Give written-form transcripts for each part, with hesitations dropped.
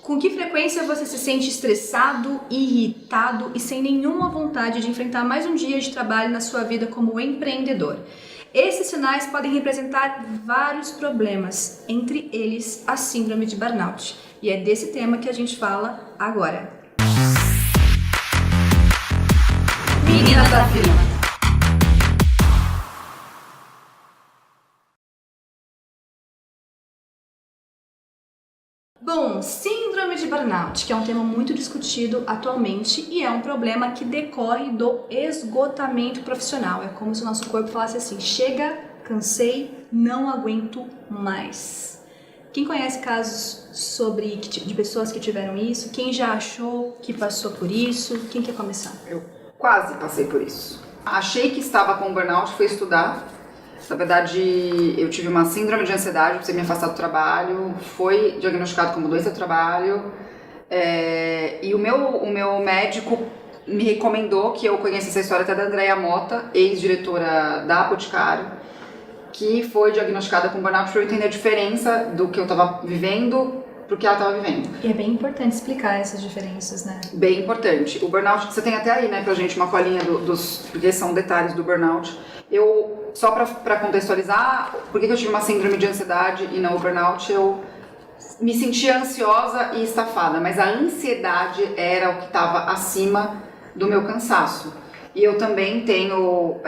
Com que frequência você se sente estressado, irritado e sem nenhuma vontade de enfrentar mais um dia de trabalho na sua vida como empreendedor? Esses sinais podem representar vários problemas, entre eles a síndrome de burnout. E é desse tema que a gente fala agora. Meninas da Fila. Bom, síndrome de burnout, que é um tema muito discutido atualmente e é um problema que decorre do esgotamento profissional. É como se o nosso corpo falasse assim: chega, cansei, não aguento mais. Quem conhece casos de pessoas que tiveram isso? Quem já achou que passou por isso? Quem quer começar? Eu quase passei por isso. Achei que estava com burnout, fui estudar. Na verdade, eu tive uma síndrome de ansiedade, precisei me afastar do trabalho, foi diagnosticado como doença do trabalho, e o meu médico me recomendou que eu conhecesse essa história até da Andrea Mota, ex-diretora da Boticário, que foi diagnosticada com burnout, para eu entender a diferença do que eu estava vivendo pro que ela estava vivendo. E é bem importante explicar essas diferenças, né? Bem importante. O burnout, você tem até aí, né, pra gente uma colinha porque são detalhes do burnout. Só pra contextualizar, por que eu tive uma síndrome de ansiedade e não o burnout, eu me sentia ansiosa e estafada, mas a ansiedade era o que estava acima do meu cansaço. E eu também tenho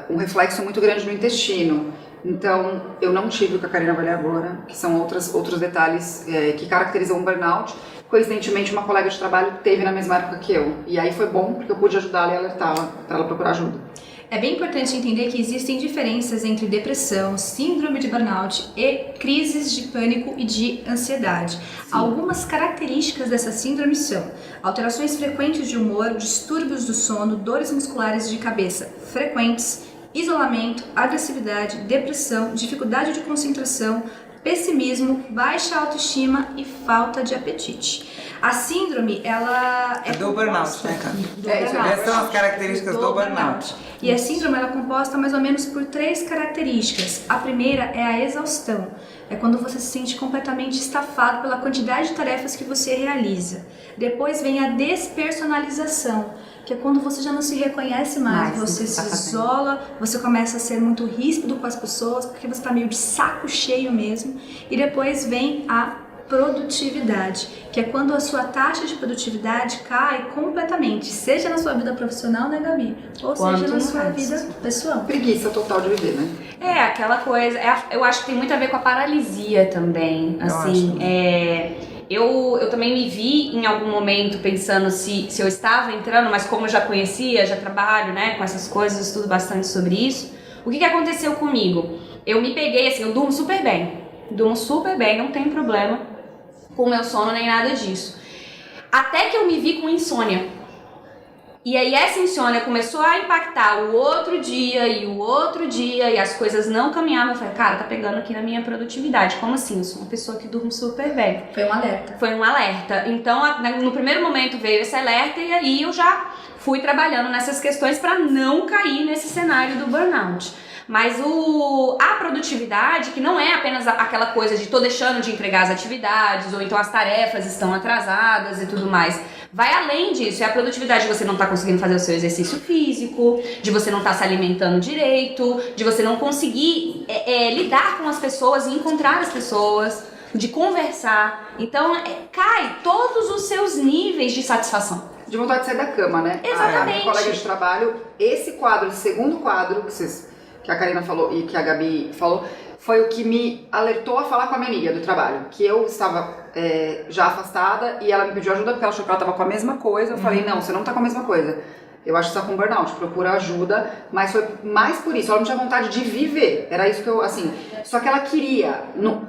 um reflexo muito grande no intestino. Então, eu não tive o que a Karina vai ler agora, que são outros detalhes que caracterizam um burnout. Coincidentemente, uma colega de trabalho teve na mesma época que eu. E aí foi bom, porque eu pude ajudá-la e alertá-la para ela procurar ajuda. É bem importante entender que existem diferenças entre depressão, síndrome de burnout e crises de pânico e de ansiedade. Sim. Algumas características dessa síndrome são alterações frequentes de humor, distúrbios do sono, dores musculares de cabeça frequentes, isolamento, agressividade, depressão, dificuldade de concentração, pessimismo, baixa autoestima e falta de apetite. A síndrome, ela é do burnout, né, cara? Essas são as características do burnout. E a síndrome, ela é composta mais ou menos por 3 características. A primeira é a exaustão. É quando você se sente completamente estafado pela quantidade de tarefas que você realiza. Depois vem a despersonalização, que é quando você já não se reconhece mais, você se isola, você começa a ser muito ríspido com as pessoas, porque você está meio de saco cheio mesmo. E depois vem a produtividade, que é quando a sua taxa de produtividade cai completamente, seja na sua vida profissional, né, Gabi? Ou seja na sua vida pessoal. Preguiça total de viver, né? É, aquela coisa, eu acho que tem muito a ver com a paralisia também, assim, eu também me vi em algum momento pensando se eu estava entrando, mas como eu já conhecia, já trabalho, né, com essas coisas, estudo bastante sobre isso, o que aconteceu comigo? Eu me peguei, assim, eu durmo super bem, não tem problema com o meu sono nem nada disso. Até que eu me vi com insônia. E aí essa insônia começou a impactar o outro dia e as coisas não caminhavam. Eu falei, cara, tá pegando aqui na minha produtividade. Como assim? Eu sou uma pessoa que durmo super bem. Foi um alerta. Então, no primeiro momento veio esse alerta e aí eu já fui trabalhando nessas questões para não cair nesse cenário do burnout. Mas a produtividade, que não é apenas aquela coisa de tô deixando de entregar as atividades, ou então as tarefas estão atrasadas e tudo mais, vai além disso. É a produtividade de você não tá conseguindo fazer o seu exercício físico, de você não tá se alimentando direito, de você não conseguir lidar com as pessoas e encontrar as pessoas, de conversar. Então, cai todos os seus níveis de satisfação. De vontade de sair da cama, né? Exatamente. A minha colega de trabalho, esse segundo quadro que a Karina falou e que a Gabi falou, foi o que me alertou a falar com a minha amiga do trabalho, que eu estava já afastada e ela me pediu ajuda porque ela achou que ela estava com a mesma coisa. Eu falei, não, você não está com a mesma coisa. Eu acho que você está com burnout, procura ajuda, mas foi mais por isso, ela não tinha vontade de viver, era isso que eu, assim, só que ela queria,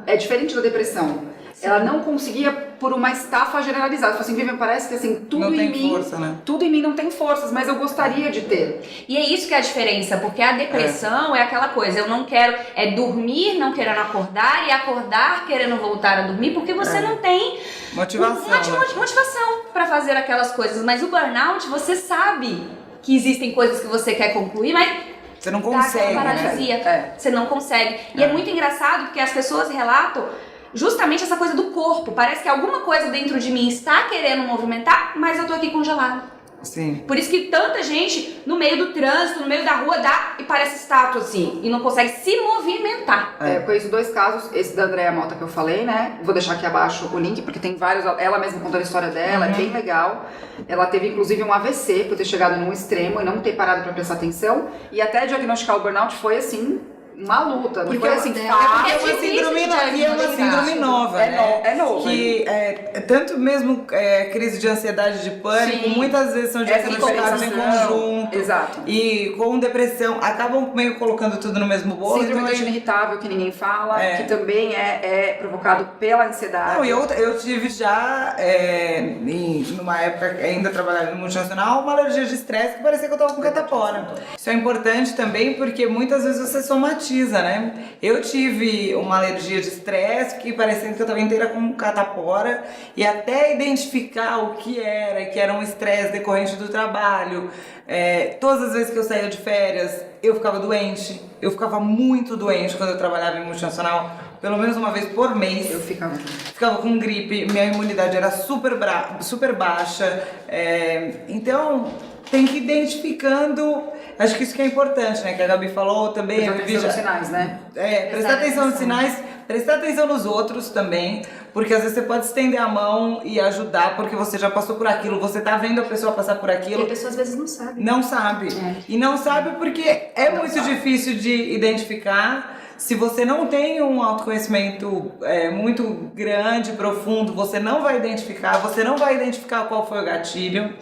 é diferente da depressão. Sim. Ela não conseguia por uma estafa generalizada. Falei assim, Vivian, parece que assim, tudo em mim, força, né? Tudo em mim não tem forças, mas eu gostaria de ter. E é isso que é a diferença, porque a depressão é aquela coisa, eu não quero dormir não querendo acordar e acordar querendo voltar a dormir, porque você não tem motivação para fazer aquelas coisas. Mas o burnout, você sabe que existem coisas que você quer concluir, mas você não consegue, paralisia, Você não consegue. E é muito engraçado porque as pessoas relatam justamente essa coisa do corpo. Parece que alguma coisa dentro de mim está querendo movimentar, mas eu tô aqui congelada. Sim. Por isso que tanta gente no meio do trânsito, no meio da rua, dá e parece estátua assim, e não consegue se movimentar. Eu conheço 2 casos, esse da Andréa Mota que eu falei, né? Vou deixar aqui abaixo o link, porque tem vários, ela mesma contando a história dela, é bem legal. Ela teve inclusive um AVC por ter chegado num extremo e não ter parado pra prestar atenção. E até diagnosticar o burnout foi assim, uma luta. Não foi assim, porque é uma síndrome nova, né? É novo. Que tanto mesmo crise de ansiedade, de pânico, Sim. muitas vezes são diagnosticados em conjunto. Exato. E com depressão, acabam meio colocando tudo no mesmo bolo. Síndrome do Então, intestino irritável, que ninguém fala, que também é provocado pela ansiedade. não, eu tive já, numa época ainda trabalhando no multinacional, uma alergia de estresse que parecia que eu tava com catapora. Isso é importante também porque muitas vezes você somatiza, né? Eu tive uma alergia de estresse que parecia que eu tava inteira com catapora, e até identificar o que era um estresse decorrente do trabalho. Todas as vezes que eu saía de férias, eu ficava doente. Eu ficava muito doente quando eu trabalhava em multinacional, pelo menos uma vez por mês. Eu ficava com gripe, minha imunidade era super baixa. Então, tem que ir identificando. Acho que isso que é importante, né? Que a Gabi falou também. Prestar atenção nos sinais, né? Prestar atenção nos sinais, prestar atenção nos outros também, porque às vezes você pode estender a mão e ajudar, porque você já passou por aquilo, você tá vendo a pessoa passar por E aquilo. a pessoa às vezes não sabe. Não sabe. E não sabe porque é muito difícil de identificar. Se você não tem um autoconhecimento muito grande, profundo, você não vai identificar qual foi o gatilho.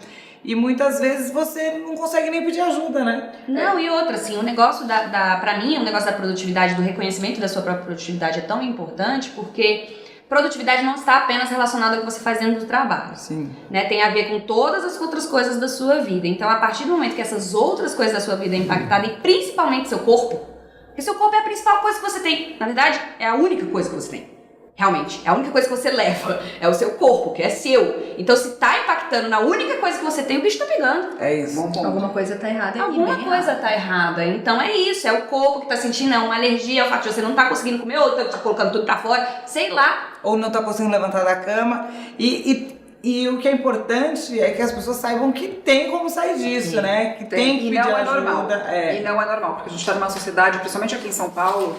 E muitas vezes você não consegue nem pedir ajuda, né? Não, e outra, assim, o negócio pra mim, o negócio da produtividade, do reconhecimento da sua própria produtividade é tão importante porque produtividade não está apenas relacionada ao que você faz dentro do trabalho. Sim. Né? Tem a ver com todas as outras coisas da sua vida. Então, a partir do momento que essas outras coisas da sua vida é impactada, e principalmente seu corpo, porque seu corpo é a principal coisa que você tem. Na verdade, é a única coisa que você tem. Realmente, é a única coisa que você leva, é o seu corpo, que é seu. Então, se tá impactando na única coisa que você tem, o bicho tá pegando. É isso. Bom ponto. Alguma coisa tá errada. Alguma coisa tá errada. Então é isso, é o corpo que tá sentindo, é uma alergia, é o fato de você não tá conseguindo comer, ou tá colocando tudo pra fora, sei lá. Ou não tá conseguindo levantar da cama. E o que é importante é que as pessoas saibam que tem como sair disso, né? Que tem que e pedir não é ajuda. normal. E não é normal, porque a gente tá numa sociedade, principalmente aqui em São Paulo,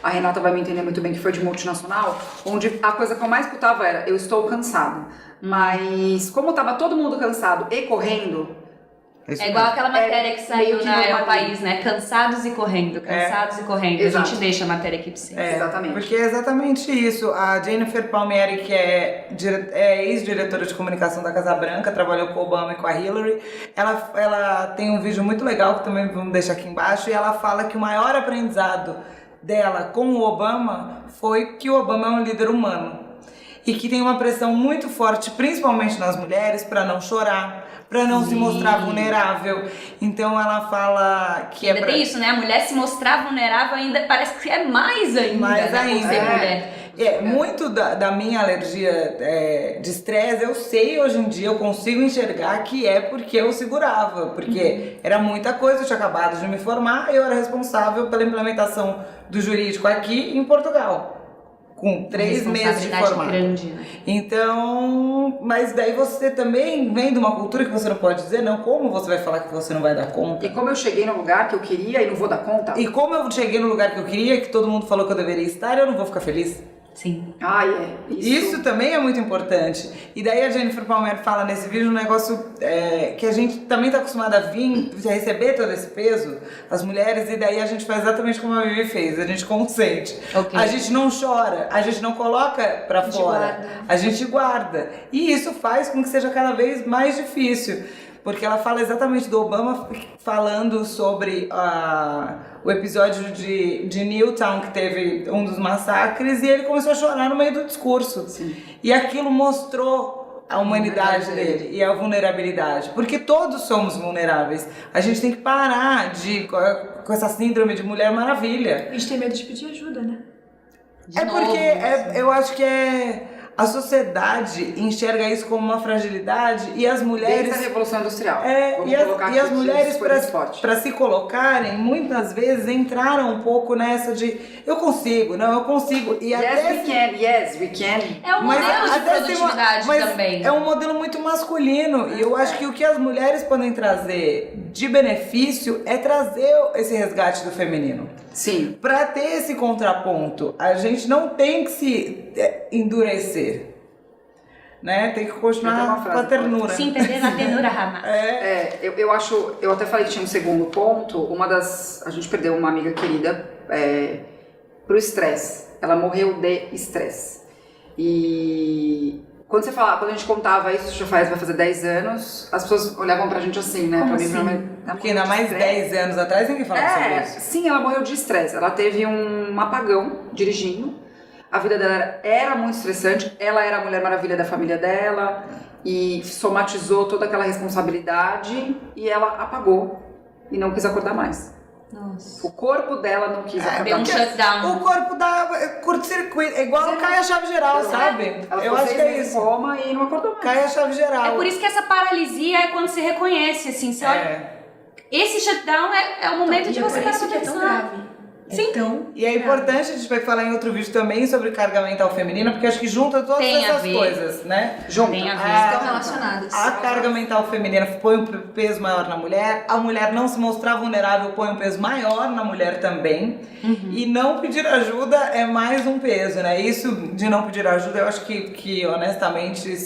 a Renata vai me entender muito bem que foi de multinacional, onde a coisa que eu mais escutava era, eu estou cansada. Mas como tava todo mundo cansado e correndo... É igual aquela matéria que saiu meio que na É o normaliza. País, né? Cansados e correndo, cansados e correndo. Exato. A gente deixa a matéria aqui pra você. Exatamente. Porque é exatamente isso. A Jennifer Palmieri, que é ex-diretora de comunicação da Casa Branca, trabalhou com o Obama e com a Hillary, ela tem um vídeo muito legal que também vamos deixar aqui embaixo, e ela fala que o maior aprendizado dela com o Obama foi que o Obama é um líder humano e que tem uma pressão muito forte, principalmente nas mulheres, para não chorar, para não se mostrar vulnerável. Então ela fala que ainda tem isso, né? A mulher se mostrar vulnerável ainda parece que é mais ainda. Mais né? ainda. Por ser mulher. Muito da minha alergia de estresse, eu sei hoje em dia, eu consigo enxergar que é porque eu segurava, porque era muita coisa, eu tinha acabado de me formar e eu era responsável pela implementação do jurídico aqui em Portugal. Com 3 meses de formado. Grande, né? Então, mas daí você também vem de uma cultura que você não pode dizer, não, como você vai falar que você não vai dar conta? E como eu cheguei no lugar que eu queria e não vou dar conta? E como eu cheguei no lugar que eu queria, que todo mundo falou que eu deveria estar, eu não vou ficar feliz? Sim. Isso também é muito importante. E daí a Jennifer Palmer fala nesse vídeo um negócio que a gente também está acostumada a receber todo esse peso, as mulheres, e daí a gente faz exatamente como a Vivi fez, a gente consente. Okay. A gente não chora, a gente não coloca pra fora, a gente guarda. E isso faz com que seja cada vez mais difícil. Porque ela fala exatamente do Obama falando sobre o episódio de Newtown, que teve um dos massacres, e ele começou a chorar no meio do discurso. Sim. E aquilo mostrou a humanidade dele e a vulnerabilidade. Porque todos somos vulneráveis. A gente tem que parar com essa síndrome de Mulher Maravilha. A gente tem medo de pedir ajuda, né? Eu acho que a sociedade enxerga isso como uma fragilidade e as mulheres... Desde a Revolução Industrial. E as mulheres, para se colocarem, muitas vezes entraram um pouco nessa de eu consigo. E Yes, we can. É um modelo de produtividade também. É um modelo muito masculino. E eu acho que o que as mulheres podem trazer de benefício é trazer esse resgate do feminino. Sim. Para ter esse contraponto, a gente não tem que se endurecer, né? Tem que continuar com a ternura. Sim, perder na ternura, Rama. Eu até falei que tinha um segundo ponto. A gente perdeu uma amiga querida pro estresse. Ela morreu de estresse. E quando a gente contava isso, vai fazer 10 anos, as pessoas olhavam pra gente assim, né? Como pra mim, assim? Porque ainda mais 10 anos atrás ninguém falava sobre isso. Sim, ela morreu de estresse. Ela teve um apagão dirigindo. A vida dela era muito estressante. Ela era a Mulher Maravilha da família dela e somatizou toda aquela responsabilidade e ela apagou e não quis acordar mais. Nossa. O corpo dela não quis acordar Deu um shutdown. O corpo dá curto-circuito, é igual cai a chave geral, sabe? Ela Eu acho que é isso. Coma e não acordou mais. Cai a chave geral. É por isso que essa paralisia é quando você reconhece, assim, você olha. Esse shutdown é o momento de você parar pra pensar. Sim. E é importante, a gente vai falar em outro vídeo também sobre carga mental feminina, porque acho que junta todas essas coisas, né? Tem a ver. Estão relacionadas. A carga mental feminina põe um peso maior na mulher, a mulher não se mostrar vulnerável põe um peso maior na mulher também. E não pedir ajuda é mais um peso, né? Isso de não pedir ajuda, eu acho que honestamente,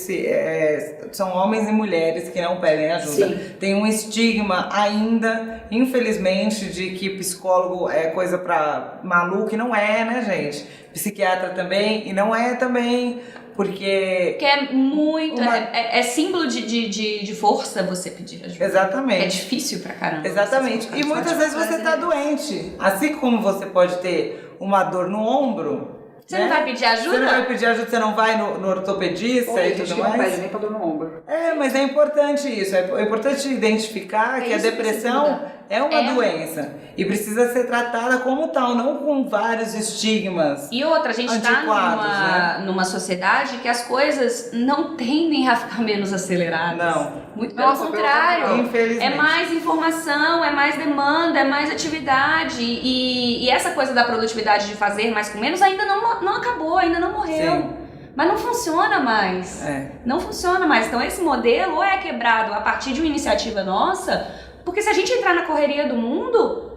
são homens e mulheres que não pedem ajuda. Sim. Tem um estigma ainda, infelizmente, de que psicólogo é coisa pra maluco, e não é, né, gente? Psiquiatra também, e não é também, porque é muito... É símbolo de força você pedir ajuda. Exatamente. É difícil pra caramba. Exatamente. E muitas vezes você tá doente. Assim como você pode ter uma dor no ombro... Você não vai pedir ajuda? Você não vai pedir ajuda, você não vai no ortopedista e tudo mais? Não pede nem pra dor no ombro. Mas é importante isso. É importante identificar que a depressão é uma doença e precisa ser tratada como tal, não com vários estigmas. E outra, a gente tá numa sociedade que as coisas não tendem a ficar menos aceleradas. Não. Muito pelo contrário. Infelizmente. É mais informação, é mais demanda, é mais atividade. E essa coisa da produtividade de fazer mais com menos ainda não acabou, ainda não morreu. Sim. Mas não funciona mais. Não funciona mais. Então esse modelo ou é quebrado a partir de uma iniciativa nossa, porque se a gente entrar na correria do mundo,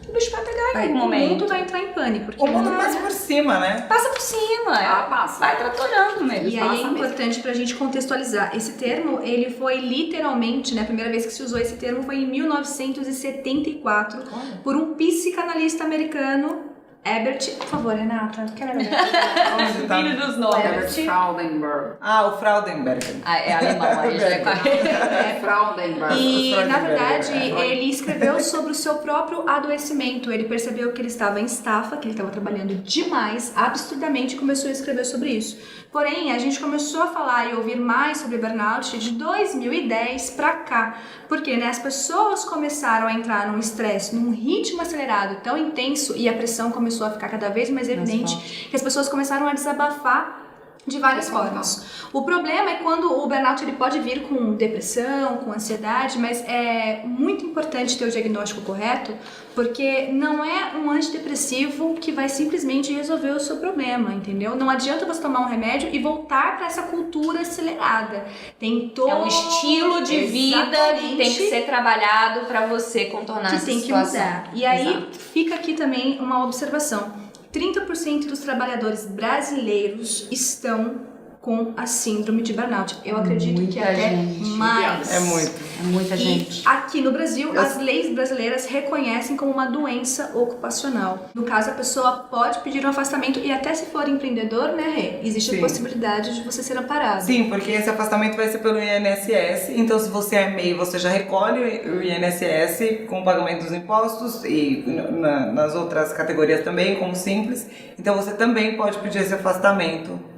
o bicho vai pegar em algum momento. O mundo vai entrar em pânico. Porque O mundo passa por cima, né? Passa por cima. Passa. Vai tratorando mesmo. E aí é importante pra gente contextualizar. Esse termo, ele foi literalmente, né, a primeira vez que se usou esse termo foi em 1974, por um psicanalista americano, Herbert, por favor, Renata, quero ver. Filho dos nomes. Herbert Fraudenberg. O Fraudenberg. É alemão, aí já é Fraudenberg. E, na verdade, ele escreveu sobre o seu próprio adoecimento. Ele percebeu que ele estava em estafa, que ele estava trabalhando demais, absurdamente, e começou a escrever sobre isso. Porém, a gente começou a falar e ouvir mais sobre burnout de 2010 pra cá. Porque, né, as pessoas começaram a entrar num estresse, num ritmo acelerado tão intenso, e a pressão começou a ficar cada vez mais evidente, que as pessoas começaram a desabafar de várias formas. O problema é quando o burnout ele pode vir com depressão, com ansiedade, mas é muito importante ter o diagnóstico correto, porque não é um antidepressivo que vai simplesmente resolver o seu problema, entendeu? Não adianta você tomar um remédio e voltar para essa cultura acelerada. Tem todo... É um estilo de vida que tem que ser trabalhado para você contornar essa situação. Que tem que mudar. E aí fica aqui também uma observação. 30% dos trabalhadores brasileiros estão com a síndrome de burnout. Eu acredito que até mais. É muito. É muita gente. E aqui no Brasil, as leis brasileiras reconhecem como uma doença ocupacional. No caso, a pessoa pode pedir um afastamento e até se for empreendedor, né, Rê? Existe a possibilidade de você ser amparado. Sim, porque esse afastamento vai ser pelo INSS. Então, se você é MEI, você já recolhe o INSS com o pagamento dos impostos e nas outras categorias também, como simples. Então, você também pode pedir esse afastamento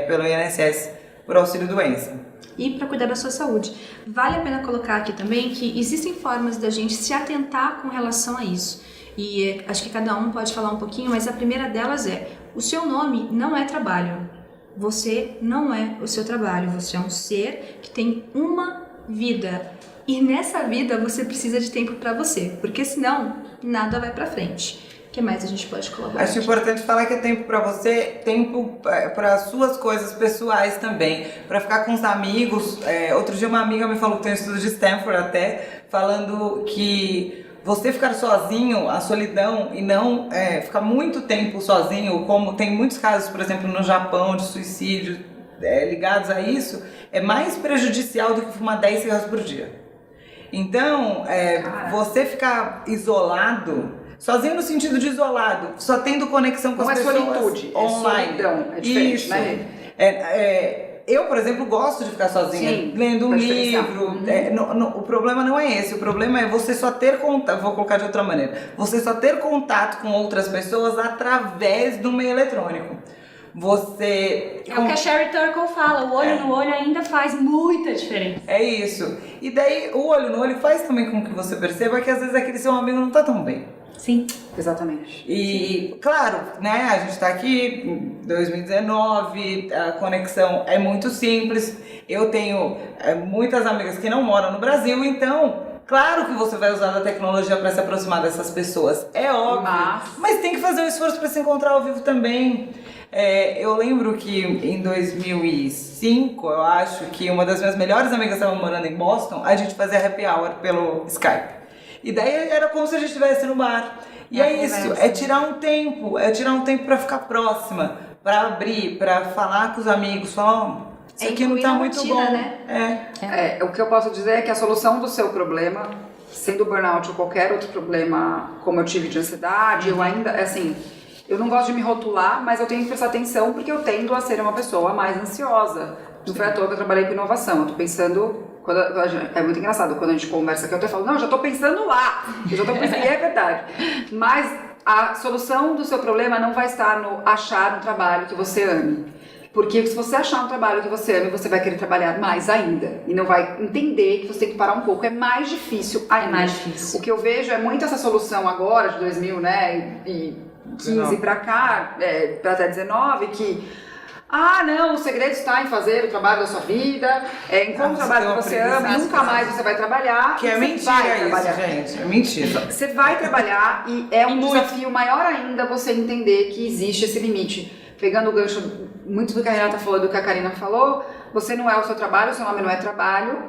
pelo INSS por auxílio-doença. E para cuidar da sua saúde. Vale a pena colocar aqui também que existem formas da gente se atentar com relação a isso. E acho que cada um pode falar um pouquinho, mas a primeira delas é: o seu nome não é trabalho. Você não é o seu trabalho, você é um ser que tem uma vida. E nessa vida você precisa de tempo para você, porque senão nada vai para frente. O que mais a gente pode colaborar? Acho importante falar que é tempo pra você, tempo para suas coisas pessoais também, pra ficar com os amigos. Outro dia uma amiga me falou que tem um estudo de Stanford até, falando que você ficar sozinho, a solidão, e não ficar muito tempo sozinho, como tem muitos casos, por exemplo, no Japão, de suicídio ligados a isso, é mais prejudicial do que fumar 10 cigarros por dia. Então, você ficar isolado, sozinho no sentido de isolado, só tendo conexão com as pessoas solitude, online. É solidão, é diferente, isso. né? Eu, por exemplo, gosto de ficar sozinha, Sim, lendo um pode diferenciar. livro. O problema não é esse, o problema é você só ter contato, vou colocar de outra maneira, você só ter contato com outras pessoas através do meio eletrônico. Você... É o que a Sherry Turkle fala, o olho no olho ainda faz muita diferença. É isso. E daí, o olho no olho faz também com que você perceba que às vezes aquele seu amigo não tá tão bem. Sim. Exatamente. E, claro, né, a gente tá aqui em 2019, a conexão é muito simples. Eu tenho muitas amigas que não moram no Brasil, então, claro que você vai usar a tecnologia para se aproximar dessas pessoas, é óbvio. Mas tem que fazer um esforço para se encontrar ao vivo também. Eu lembro que em 2005, eu acho que uma das minhas melhores amigas estava morando em Boston, a gente fazia happy hour pelo Skype. E daí era como se a gente estivesse no bar. E é isso, é tirar um tempo pra ficar próxima, pra abrir, pra falar com os amigos, falar, isso aqui não tá muito rotina, bom. né? O que eu posso dizer é que a solução do seu problema, sendo burnout ou qualquer outro problema, como eu tive de ansiedade, eu ainda, assim, eu não gosto de me rotular, mas eu tenho que prestar atenção porque eu tendo a ser uma pessoa mais ansiosa. Não foi à toa que eu trabalhei com inovação, eu tô pensando... é muito engraçado, quando a gente conversa aqui, eu até falo, não, eu já tô pensando lá, eu já tô pensando, e é verdade. Mas a solução do seu problema não vai estar no achar um trabalho que você ame. Porque se você achar um trabalho que você ame, você vai querer trabalhar mais ainda. E não vai entender que você tem que parar um pouco. É mais difícil ainda. É mais difícil. O que eu vejo é muito essa solução agora, de 2000, né, e 15 pra cá, pra até 19, que... não, o segredo está em fazer o trabalho da sua vida, encontre um trabalho que você ama e nunca mais você vai trabalhar. Que é mentira isso, gente, é mentira. Você vai trabalhar e é um desafio maior ainda você entender que existe esse limite. Pegando o gancho muito do que a Renata falou, do que a Karina falou, você não é o seu trabalho, o seu nome não é trabalho,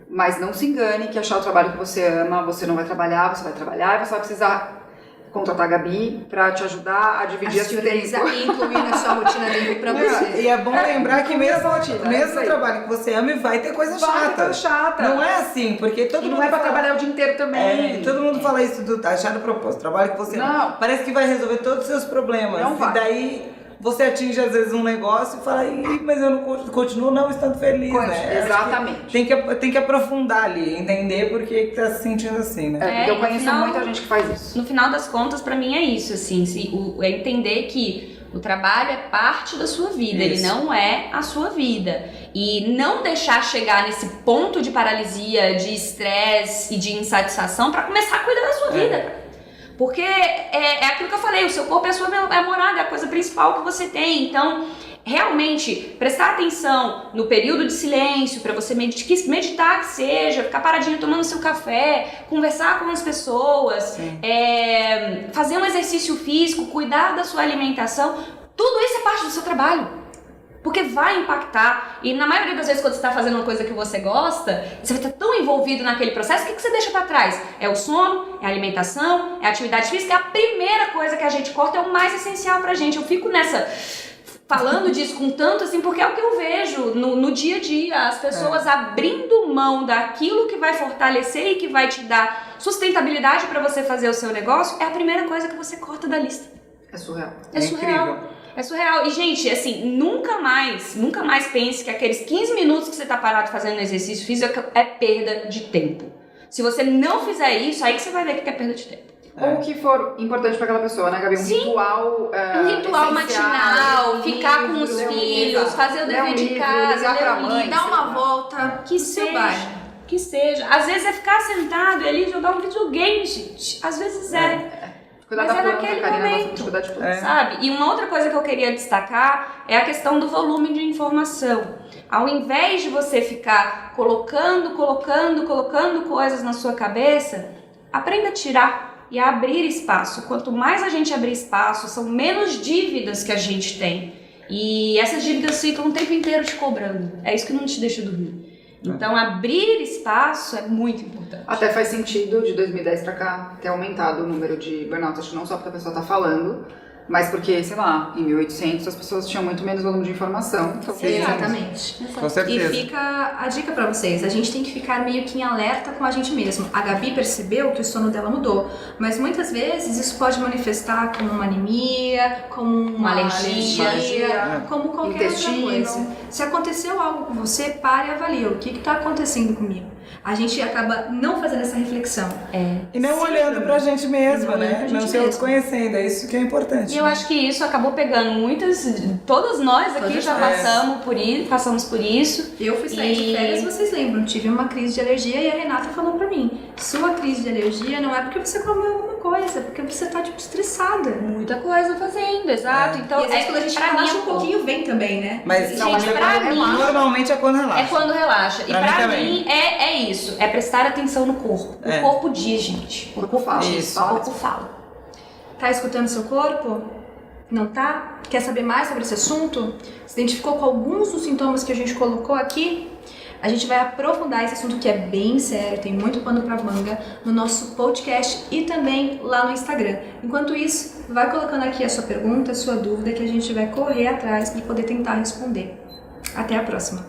mas não se engane que achar o trabalho que você ama, você não vai trabalhar, você vai trabalhar e você vai precisar contratar a Gabi pra te ajudar a dividir esse tempo. E incluir na sua rotina tempo pra você. E é bom lembrar que mesmo o trabalho que você ama vai ter coisa chata. Não é assim, porque todo mundo não é pra trabalhar o dia inteiro também. Todo mundo fala isso do achar o propósito, trabalho que você ama. Parece que vai resolver todos os seus problemas. Não vai. E daí você atinge às vezes um negócio e fala, mas eu não continuo não estando feliz, né? Exatamente. Tem que aprofundar ali, entender por que tá se sentindo assim, né? Porque eu conheço muita gente que faz isso. No final das contas, pra mim é isso, assim, é entender que o trabalho é parte da sua vida, ele não é a sua vida. E não deixar chegar nesse ponto de paralisia, de estresse e de insatisfação pra começar a cuidar da sua vida. Porque é aquilo que eu falei, o seu corpo é a sua morada, é a coisa principal que você tem. Então, realmente, prestar atenção no período de silêncio, para você meditar que seja, ficar paradinho tomando seu café, conversar com as pessoas, fazer um exercício físico, cuidar da sua alimentação, tudo isso é parte do seu trabalho. Porque vai impactar, e na maioria das vezes quando você está fazendo uma coisa que você gosta, você vai estar tão envolvido naquele processo, o que você deixa para trás? É o sono, é a alimentação, é a atividade física, é a primeira coisa que a gente corta, é o mais essencial pra gente. Eu fico falando disso com tanto assim, porque é o que eu vejo no dia a dia, as pessoas abrindo mão daquilo que vai fortalecer e que vai te dar sustentabilidade para você fazer o seu negócio, é a primeira coisa que você corta da lista. É surreal. É surreal. Incrível. É surreal. E, gente, assim, nunca mais pense que aqueles 15 minutos que você tá parado fazendo exercício físico é perda de tempo. Se você não fizer isso, aí que você vai ver que é perda de tempo. Ou o que for importante pra aquela pessoa, né, Gabi? Um ritual um ritual matinal, ficar com os filhos, fazer o dever de casa, ligar pra mãe, dar uma volta, que seja. Às vezes é ficar sentado e ali jogar um videogame, gente. Às vezes Cuidar Mas da é planta, naquele a Karina gosta muito momento, de cuidar de planta. sabe? E uma outra coisa que eu queria destacar é a questão do volume de informação. Ao invés de você ficar colocando coisas na sua cabeça, aprenda a tirar e a abrir espaço. Quanto mais a gente abrir espaço, são menos dívidas que a gente tem. E essas dívidas ficam o tempo inteiro te cobrando. É isso que não te deixa dormir. Então, abrir espaço é muito importante. Até faz sentido, de 2010 pra cá, ter aumentado o número de burnout. Acho que não só porque a pessoa tá falando, mas porque, sei lá, em 1800 as pessoas tinham muito menos volume de informação. Então, Exatamente. Com certeza. E fica a dica pra vocês, a gente tem que ficar meio que em alerta com a gente mesmo. A Gabi percebeu que o sono dela mudou, mas muitas vezes isso pode manifestar como uma anemia, como uma alergia, como qualquer outra intestino. coisa. Se aconteceu algo com você, pare e avalie o que está acontecendo comigo. A gente acaba não fazendo essa reflexão. E não olhando pra gente mesma, né? Não se mesmo. autoconhecendo, é isso que é importante. E eu acho que isso acabou pegando todas nós aqui Todas já nós. passamos por isso. Eu fui sair de férias, vocês lembram, tive uma crise de alergia e a Renata falou pra mim, sua crise de alergia não é porque você comeu alguma coisa, é porque você tá, tipo, estressada. Muita coisa fazendo, exato. Então, E às vezes quando a gente pra mim, relaxa um pouquinho, vem também, né? Mas, Não, mas gente, é pra quando mim, relaxa. normalmente é quando relaxa. é quando relaxa. Pra E mim pra também. mim é isso, é prestar atenção no corpo. É. O corpo diz, gente. O corpo fala. Isso. O corpo fala. Tá escutando seu corpo? Não tá? Quer saber mais sobre esse assunto? Se identificou com alguns dos sintomas que a gente colocou aqui? A gente vai aprofundar esse assunto que é bem sério, tem muito pano pra manga, no nosso podcast e também lá no Instagram. Enquanto isso, vai colocando aqui a sua pergunta, a sua dúvida, que a gente vai correr atrás para poder tentar responder. Até a próxima!